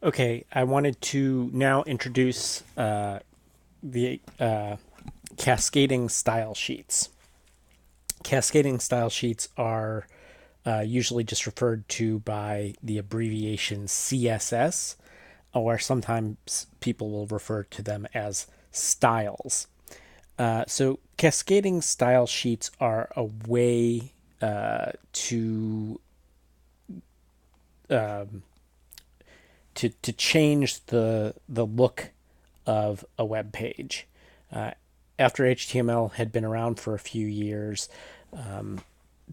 Okay, I wanted to now introduce the cascading style sheets. Cascading style sheets are usually just referred to by the abbreviation CSS, or sometimes people will refer to them as styles. So cascading style sheets are a way to to change the look of a web page. Uh, After HTML had been around for a few years,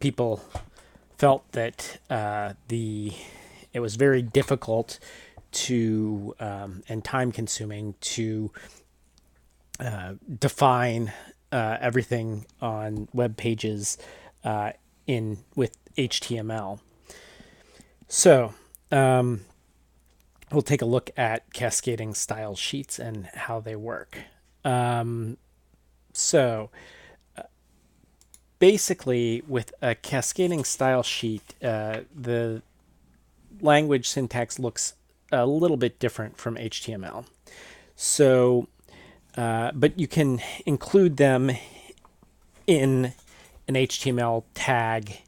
people felt that the it was very difficult to and time consuming to define everything on web pages in with HTML. So we'll take a look at cascading style sheets and how they work. So basically, with a cascading style sheet, the language syntax looks a little bit different from HTML. So, but you can include them in an HTML tag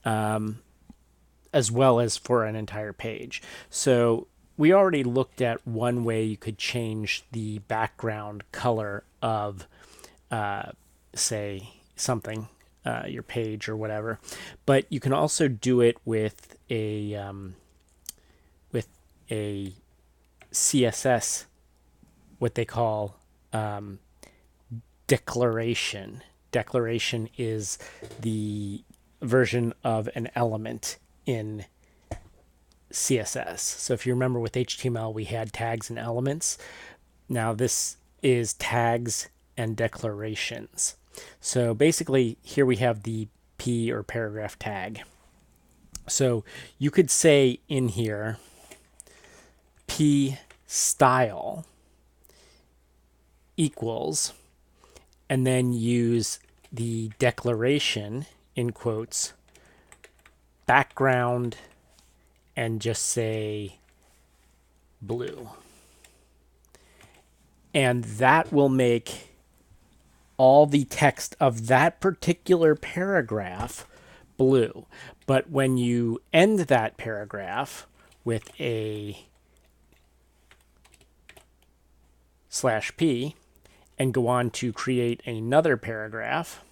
as well as for an entire page. So we already looked at one way you could change the background color of, say, something, your page or whatever. But you can also do it with a CSS, what they call declaration. Declaration is the version of an element in CSS. So if you remember with HTML, we had tags and elements. Now this is tags and declarations. So basically here we have the P or paragraph tag. So you could say in here, P style equals, and then use the declaration in quotes, background, and just say blue. And that will make all the text of that particular paragraph blue. But when you end that paragraph with a /p and go on to create another paragraph,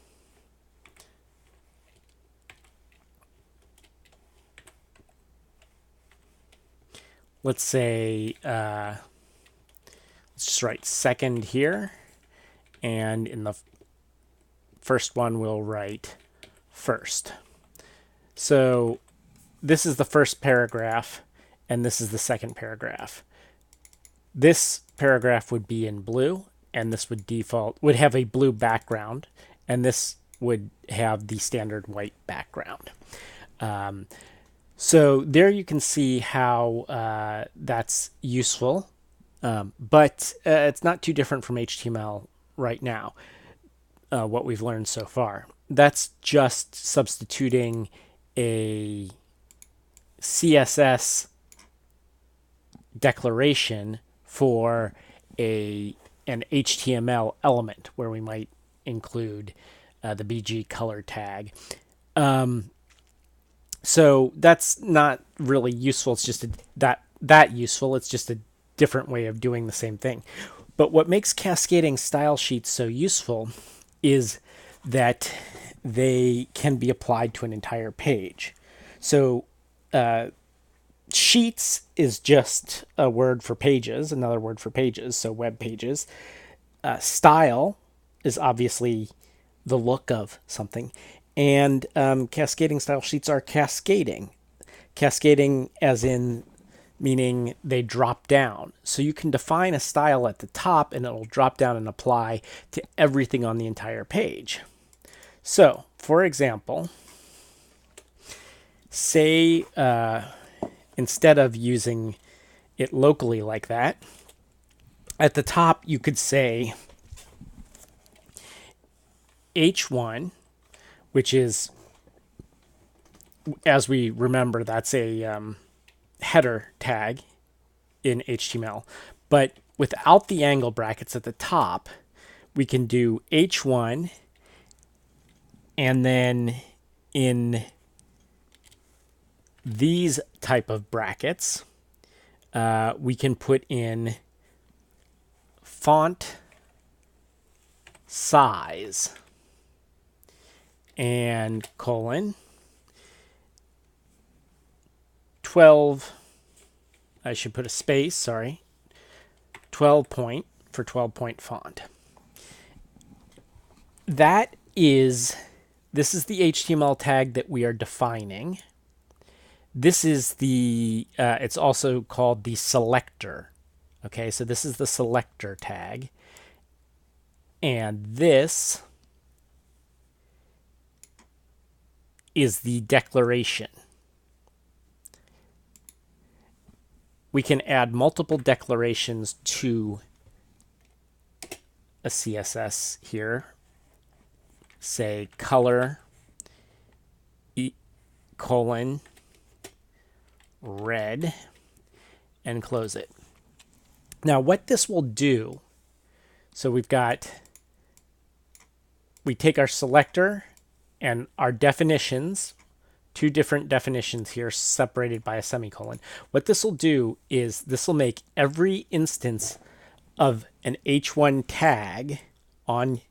let's say, let's just write second here, and in the first one we'll write first. So this is the first paragraph, and this is the second paragraph. This paragraph would be in blue, and this would have a blue background, and this would have the standard white background. So there you can see how that's useful, but it's not too different from HTML right now, what we've learned so far. That's just substituting a CSS declaration for an HTML element where we might include the BG color tag. So that's not really useful. It's just that useful. It's just a different way of doing the same thing. But what makes cascading style sheets so useful is that they can be applied to an entire page. So sheets is just a word for pages, another word for pages, so web pages. Style is obviously the look of something. And cascading style sheets are cascading. Cascading as in meaning they drop down. So you can define a style at the top and it'll drop down and apply to everything on the entire page. So, for example, say instead of using it locally like that, at the top you could say H1, which is, as we remember, that's a header tag, in HTML. But without the angle brackets at the top, we can do H1, and then in these type of brackets, we can put in font size and colon 12. I should put a space, sorry. 12 point for 12-point font. This is the HTML tag that we are defining. This is the, it's also called the selector. Okay, so this is the selector tag. And this is the declaration. We can add multiple declarations to a CSS here. Say color colon red and close it. Now what this will do, so we take our selector and our definitions, two different definitions here separated by a semicolon. What this will do is this will make every instance of an H1 tag on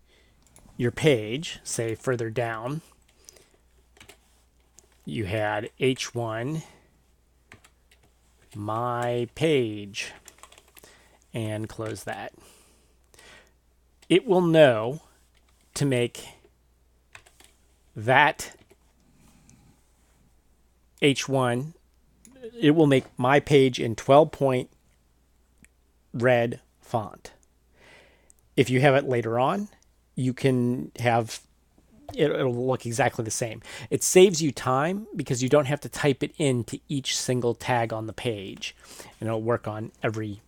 your page, say further down, you had H1 my page and close that. It will know to make that H1, it will make my page in 12-point red font. If you have it later on, you can have it'll look exactly the same. It saves you time because you don't have to type it into each single tag on the page, and it'll work on every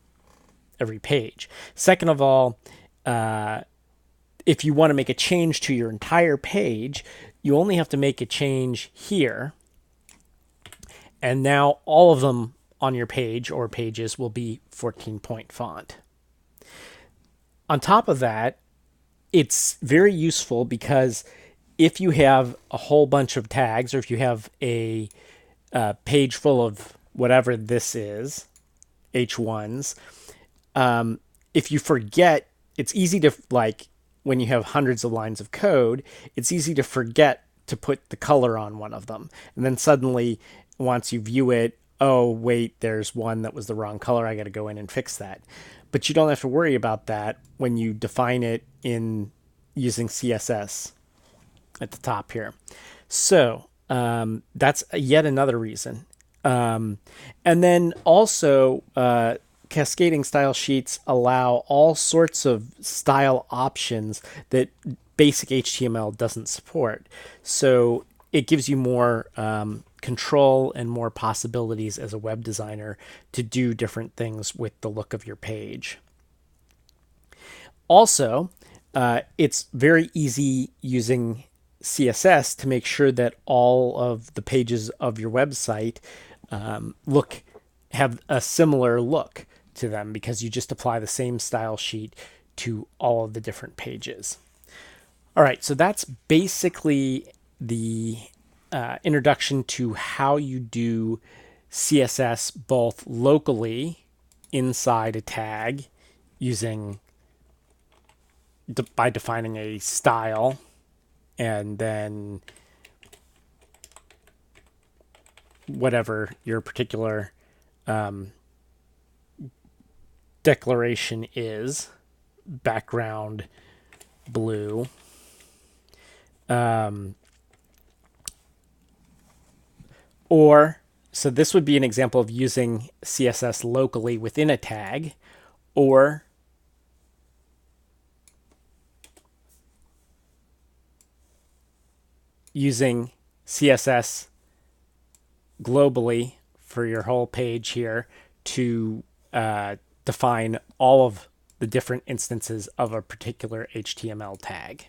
page. Second of all, if you want to make a change to your entire page, you only have to make a change here, and now all of them on your page or pages will be 14-point font. On top of that, it's very useful because if you have a whole bunch of tags, or if you have a page full of whatever this is, H1s, if you forget, it's easy to, like, when you have hundreds of lines of code, it's easy to forget to put the color on one of them. And then suddenly, once you view it, oh, wait, there's one that was the wrong color. I got to go in and fix that. But you don't have to worry about that when you define it in using CSS at the top here. So that's yet another reason. And then also, cascading style sheets allow all sorts of style options that basic HTML doesn't support. So it gives you more control and more possibilities as a web designer to do different things with the look of your page. Also, it's very easy using CSS to make sure that all of the pages of your website have a similar look to them, because you just apply the same style sheet to all of the different pages. All right, so that's basically the introduction to how you do CSS both locally inside a tag by defining a style, and then whatever your particular declaration is, background blue, so this would be an example of using CSS locally within a tag, or using CSS globally for your whole page here to define all of the different instances of a particular HTML tag.